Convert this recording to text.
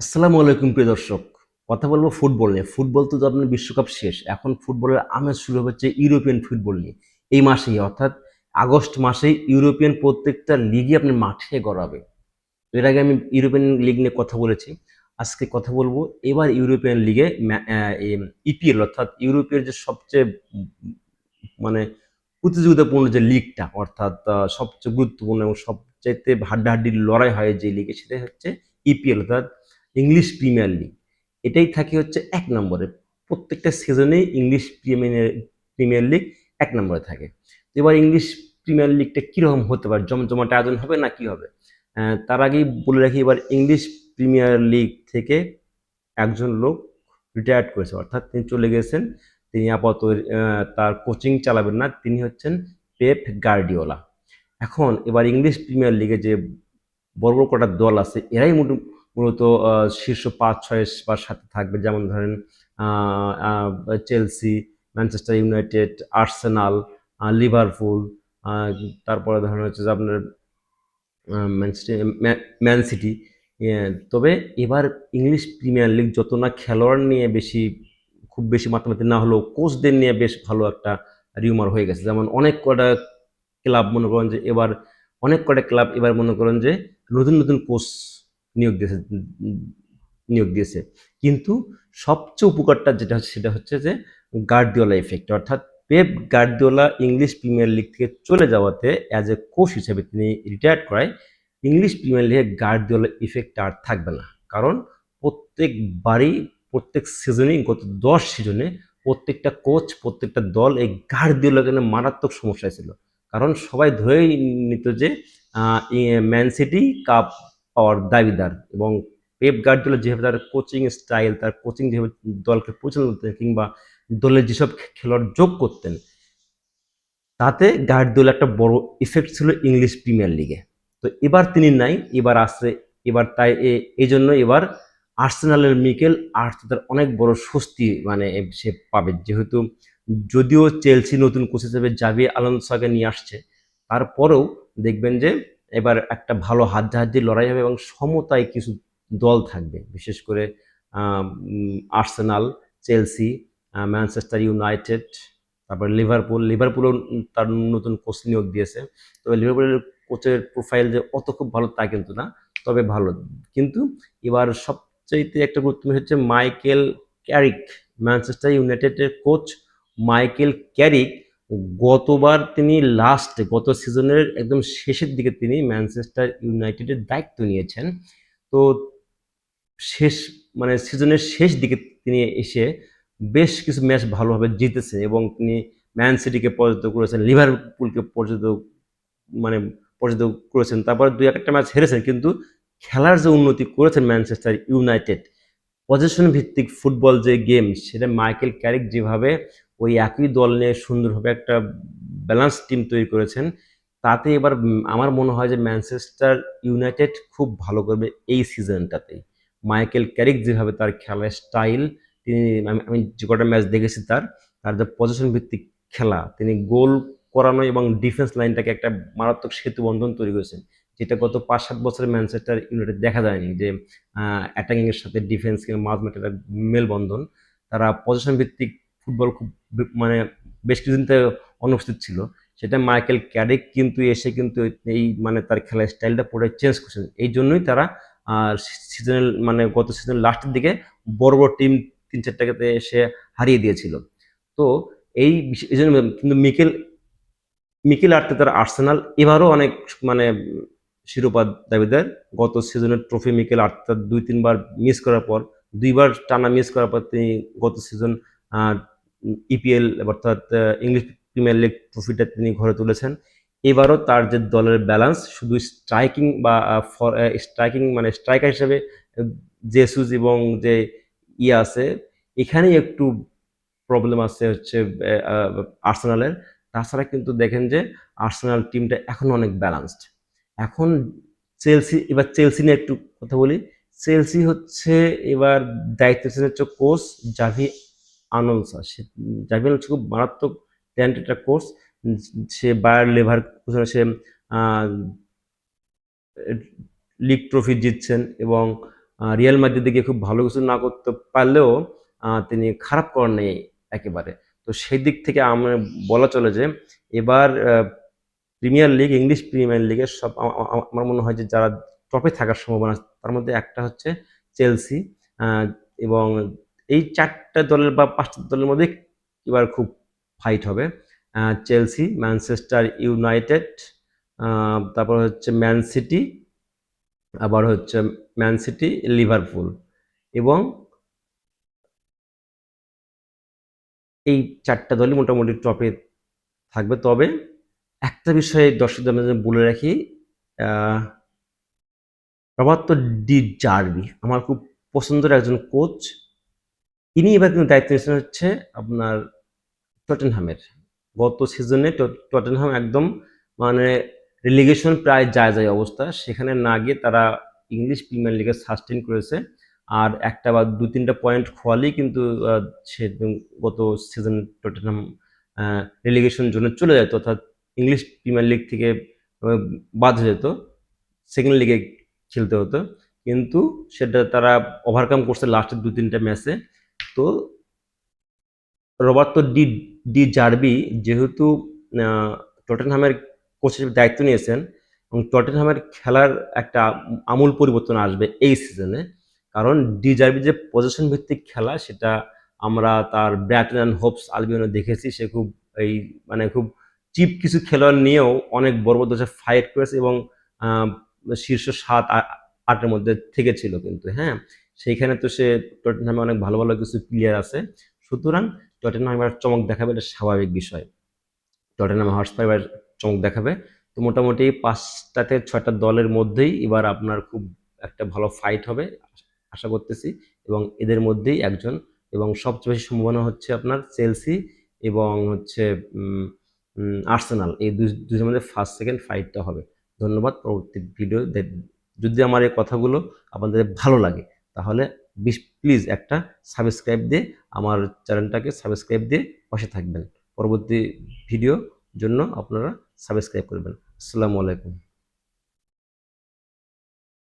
আসসালামু আলাইকুম প্রিয় দর্শক। কথা বলবো ফুটবল নিয়ে। ফুটবল তো আপনার বিশ্বকাপ শেষ। এখন ফুটবলের আমেজ শুরু হচ্ছে ইউরোপিয়ান ফুটবল নিয়ে। এই মাসেই অর্থাৎ আগস্ট মাসেই ইউরোপিয়ান প্রত্যেকটা লিগই আপনার মাঠে গড়াবে। এর আগে আমি ইউরোপিয়ান লিগ নিয়ে কথা বলেছি। আজকে কথা বলবো এবার ইউরোপিয়ান লিগে ইপিএল অর্থাৎ ইউরোপের যে সবচেয়ে মানে প্রতিযোগিতাপূর্ণ যে লিগটা অর্থাৎ সবচেয়ে গুরুত্বপূর্ণ এবং সবচাইতে হাড্ডাহাড্ডির লড়াই হয় যে লিগে সেটা হচ্ছে ইপিএল অর্থাৎ ইংলিশ প্রিমিয়ার লিগ। এটাই থাকে হচ্ছে ১ নম্বরে। প্রত্যেকটা সিজনেই ইংলিশ প্রিমিয়ার লিগ ১ নম্বরে থাকে। তো এবার ইংলিশ প্রিমিয়ার লিগটা কিরকম হতে পারে? জমজমাট আয়োজন হবে না কি হবে? তার আগেই বলে রাখি এবার ইংলিশ প্রিমিয়ার লিগ থেকে একজন লোক রিটায়ার্ড করেছে অর্থাৎ তিনি চলে গেছেন। তিনি আপাতত তার কোচিং চালাবেন না। তিনি হচ্ছেন পেপ গার্ডিওলা। এখন এবার ইংলিশ প্রিমিয়ার লিগে যে বড়, বড় কটা দল আছে এরাই মূলত শীর্ষ ৫-৬ বা ৭ এ থাকবে। যেমন ধরেন আ আ Chelsea, Manchester United, Arsenal, Liverpool, আ তারপরে ধরেন হচ্ছে যে আপনার ম্যান সিটি। তবে এবার ইংলিশ প্রিমিয়ার লিগ যত না খেলোয়াড় নিয়ে খুব বেশি মাতামাতি না হলেও কোচদের নিয়ে বেশ ভালো একটা রিউমার হয়ে গেছে। যেমন ক্লাব মনে করেন যে এবার অনেক কটা ক্লাব এবার মনে করেন যে নতুন, নতুন কোচ নিয়োগ দিয়েছে নিয়োগ দিয়েছে। কিন্তু সবচেয়ে উপকারটা যেটা হচ্ছে সেটা হচ্ছে যে গার্দিওলা ইফেক্ট অর্থাৎ Pep Guardiola English Premier League থেকে চলে যাওয়াতে অ্যাজ এ কোচ হিসেবে তিনি রিটায়ার্ড করায় ইংলিশ প্রিমিয়ার লিগে গার্দিওলা ইফেক্ট আর থাকবে না। কারণ প্রত্যেকবারই প্রত্যেক সিজনেই গত ১০ সিজনে প্রত্যেকটা কোচ, প্রত্যেকটা দল এই গার্দিওলাকে নিয়ে মারাত্মক সমস্যায় ছিল। কারণ সবাই ধরেই নিত যে আ ম্যান সিটি কাপ পাওয়ার দাবিদার এবং পেপ গার্দিওলা যেভাবে তার কোচিং স্টাইল, তার কোচিং যেভাবে দলকে পরিচালনা করতেন কিংবা দলের যেসব খেলোয়াড় যোগ করতেন, তাতে গার্দিওলার একটা বড় ইফেক্ট ছিল ইংলিশ প্রিমিয়ার লিগে। তো এবার তিনি নাই, এবার আছে, এবার তাই এজন্য এবার আর্সেনালের মিকেল আর্টেতার অনেক বড় স্বস্তি সে পাবে। যেহেতু যদিও চেলসি নতুন কোচ হিসেবে জাভি আলোনসোকে নিয়ে আসছে, তারপরেও দেখবেন যে এবার একটা ভালো হাড্ডাহাড্ডি লড়াই হবে এবং সমতায় কিছু দল থাকবে। বিশেষ করে আর্সেনাল, চেলসি, ম্যানচেস্টার ইউনাইটেড, তারপরে লিভারপুলও তার নতুন কোচ নিয়োগ দিয়েছে। তবে লিভারপুলের কোচের প্রোফাইল যে অত খুব ভালো তা কিন্তু না। তবে ভালো। কিন্তু এবার সবচাইতে একটা গুরুত্বপূর্ণ হচ্ছে মাইকেল ক্যারিক, ম্যানচেস্টার ইউনাইটেডের কোচ মাইকেল ক্যারিক গতবার তিনি গত সিজনের একদম শেষের দিকে তিনি ম্যানচেস্টার ইউনাইটেডের দায়িত্ব নিয়েছেন। তো শেষ সিজনের শেষ দিকে তিনি এসে বেশ কিছু ম্যাচ ভালোভাবে জিতেছে এবং তিনি ম্যান সিটিকে পরাজিত করেছেন, লিভারপুলকে মানে পরাজিত করেছেন। তারপরে ২-১ টা ম্যাচ হেরেছেন। কিন্তু খেলার যে উন্নতি করেছেন ম্যানচেস্টার ইউনাইটেড, পজিশন ভিত্তিক ফুটবল যে গেম সেটা মাইকেল ক্যারিক যেভাবে ওই একই দল নিয়ে সুন্দরভাবে একটা ব্যালেন্স টিম তৈরি করেছেন, তাতে এবার আমার মনে হয় যে ম্যানচেস্টার ইউনাইটেড খুব ভালো করবে এই সিজনটাতেই। মাইকেল ক্যারিক যেভাবে তার খেলার স্টাইল, তিনি আমি যে কটা ম্যাচ দেখেছি তার যে পজিশন ভিত্তিক খেলা, তিনি গোল করানো এবং ডিফেন্স লাইনটাকে একটা মারাত্মক সেতুবন্ধন তৈরি করেছেন। যেটা গত ৫-৭ বছরে ম্যানচেস্টার ইউনাইটেড দেখা যায়নি যে অ্যাটাকিং এর সাথে ডিফেন্স কিংবা মাঝমাঠের একটা মেলবন্ধন। তারা পজিশন ভিত্তিক ফুটবল খুব বেশ কিছুদিন থেকে অনুপস্থিত ছিল। সেটা মাইকেল ক্যারিক কিন্তু এসে কিন্তু এই তার খেলার স্টাইলটা পুরো চেঞ্জ করছেন। এইজন্যই তারা আ সিজনের গত সিজনের লাস্টের দিকে বড়, বড় টিম ৩-৪ টাকে এসে হারিয়ে দিয়েছিল। তো এইজন্য কিন্তু মিকেল আর্তেতার আর্সেনাল এবারও অনেক মানে শিরোপার দাবিদার। গত সিজনের ট্রফি মিকেল আর্তেতা ২-৩ বার মিস করার পর ২ বার টানা মিস করার পর তিনি গত সিজন আ ইপিএল অর্থাৎ ইংলিশ প্রিমিয়ার লিগ ট্রফিটা তিনি ঘরে তুলেছেন। এবারও তার যে দলের ব্যালেন্স শুধু স্ট্রাইকিং বা স্ট্রাইকিং স্ট্রাইকার হিসেবে এ জেসুস এবং যে আছে এখানেই একটু প্রবলেম আছে হচ্ছে আর্সেনালের। তাছাড়া কিন্তু দেখেন যে আর্সেনাল টিমটা এখনো অনেক ব্যালেন্সড। এখন এবার চেলসি নিয়ে একটু কথা বলি। চেলসি হচ্ছে এবার দায়িত্ব নিয়েছেন হচ্ছে coach Xavi Alonso. Xavi Alonso খুব মারাত্মক ট্যালেন্টেড একটা কোচ। সে বায়ার লেভারকুসেনে সে আ লিগ ট্রফি জিতছেন এবং রিয়াল মাদ্রিদে গিয়ে খুব ভালো কিছু না করতে পারলেও তিনি খারাপ করেন নাই একেবারে। তো সেই দিক থেকে আমার বলা চলে যে এবার প্রিমিয়ার লিগ, ইংলিশ প্রিমিয়ার লিগের সব আমার মনে হয় যে যারা টপে থাকার সম্ভাবনা আছে, তার মধ্যে একটা হচ্ছে চেলসি, এবং এই ৪ টা দলের বা ৫ টা দলের মধ্যে এবার খুব ফাইট হবে। চেলসি, ম্যানচেস্টার ইউনাইটেড, তারপর হচ্ছে ম্যান সিটি, আবার হচ্ছে ম্যান সিটি, লিভারপুল, এবং এই ৪ টা দলই মোটামুটি টপে থাকবে। তবে একটা বিষয়ে দর্শকদের মাঝে বলে রাখি, আহ, রবার্তো ডি জার্ভি আমার খুব পছন্দের একজন কোচ। ইনি এবার কিন্তু দায়িত্ব নিয়েছেন হচ্ছে আপনার টটেনহামের। গত সিজনে টটেনহাম একদম মানে রিলিগেশন প্রায় যায় যায় অবস্থা, সেখানে না গিয়ে তারা ইংলিশ প্রিমিয়ার লিগে সাস্টেন করেছে। আর একটা বা দু তিনটা পয়েন্ট খোয়ালেই কিন্তু সে গত সিজন টটেনহাম রিলিগেশন জোনে চলে যেত, অর্থাৎ ইংলিশ প্রিমিয়ার লিগ থেকে বাদ হয়ে যেত, সেকেন্ড লিগে খেলতে হতো। কিন্তু সেটা তারা ওভারকাম করছে লাস্টের দু তিনটা ম্যাচে। তো রবার্তো ডি ডি জার্ভি যেহেতু টটেনহামের কোচ হিসেবে দায়িত্ব নিয়েছেন, এবং টটেনহামের খেলার একটা আমূল পরিবর্তন আসবে এই সিজনে। কারণ ডি জার্ভি যে পজিশন ভিত্তিক খেলা, সেটা আমরা তার ব্রাইটন অ্যান্ড হোপস আলবিয়নে দেখেছি। সে খুব এই মানে খুব চিপ কিছু খেলোয়াড় নিয়েও অনেক বড় বড় দেশে ফাইট করেছে, এবং শীর্ষ ৭-৮-এর মধ্যে থেকেছিল কিন্তু, হ্যাঁ। সেইখানে তো সে টটেনহামে অনেক ভালো ভালো কিছু প্লেয়ার আছে। সুতরাং টটেনহাম এবার চমক দেখাবে, এটা স্বাভাবিক বিষয়। টটেনহাম হটস্পার এবার চমক দেখাবে। তো মোটামুটি ৫টা থেকে ৬টা দলের মধ্যেই এবার আপনার খুব একটা ভালো ফাইট হবে আশা করতেছি, এবং এদের মধ্যেই একজন, এবং সবচেয়ে বেশি সম্ভাবনা হচ্ছে আপনার চেলসি এবং হচ্ছে আর্সেনাল, এই দুজনের মধ্যে ফার্স্ট সেকেন্ড ফাইটটা হবে। ধন্যবাদ। পরবর্তী ভিডিও যদি আমার এই কথাগুলো আপনাদের ভালো লাগে, তাহলে প্লিজ একটা সাবস্ক্রাইব দিয়ে আমার চ্যানেলটাকে সাবস্ক্রাইব দিয়ে পাশে থাকবেন। পরবর্তী ভিডিও জন্য আপনারা সাবস্ক্রাইব করবেন। আসসালামু আলাইকুম।